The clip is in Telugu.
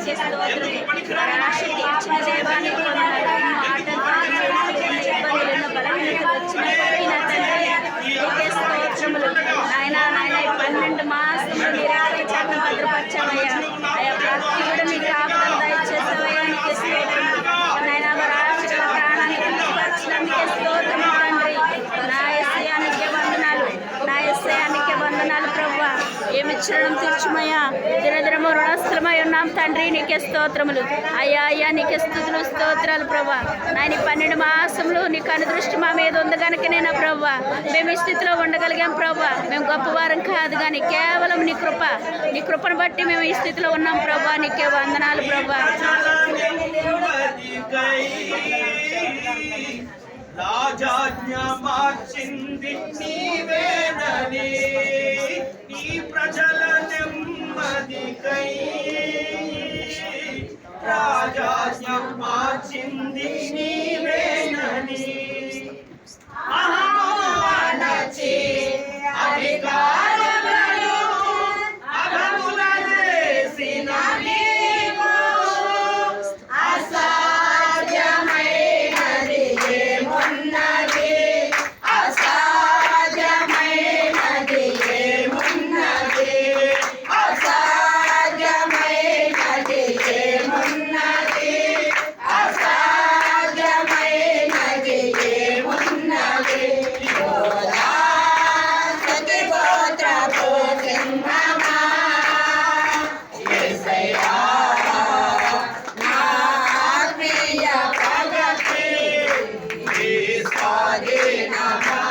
నీకే స్తోత్రం. ఆశ తీర్చిన దేవానికి వందనాలు. మాటలు ఇబ్బందులు బలహీనతలు వచ్చినప్పటికీ నా తండ్రి నీకే స్తోత్రములు. నాయన 12 మాసములు నిరాకరించాక భద్రపరచవయ్యా. అయ్యా ప్రతి కూడా నీ కాపుదలు దయచేసవయ్యా. నీకే స్తోత్రములు నాయన. వారి ఆశల ప్రాణానికి వచ్చినందుకే స్తోత్రము తండ్రి. నా యేసయ్యానికే వందనాలు. నా యేసయ్యానికే వందనాలు ప్రభువా. ఏమి ఇచ్చడం తీర్చుమయ్యా. దినదినము రుణస్థలమై ఉన్నాం తండ్రి. నీకే స్తోత్రములు అయ్యా. అయ్యా నీకే స్తుతులు స్తోత్రాలు ప్రభా. నాయన 12 మాసములు నీకు అనుదృష్టి మా మీద ఉంది కనుకనే నా ప్రభా మేము ఈ స్థితిలో ఉండగలిగాం ప్రభా. మేము గొప్పవారం కాదు కానీ కేవలం నీ కృపను బట్టి మేము ఈ స్థితిలో ఉన్నాం ప్రభా. నీకే వందనాలు ప్రభా. రాజాజ్ఞ మార్చింది నీవేనని, నీ ప్రజల నెమ్మదికై. రాజాజ్ఞ మార్చింది నీవేనని, మహానచి అధికారములు అగముల చేసిన నీవు. అసాధ్యమైనది ఏమున్నది, అసాధ్యమైనది ఏమున్నది, అసాధ్యమైనది ఏమున్నది, అసాధ్యమైనది ఏమున్నది. యోధా సతి గోత్రపు సింహమా, యేసయ్యా నా ఆత్మీయ ప్రగతి, నీ స్వాధీనమా.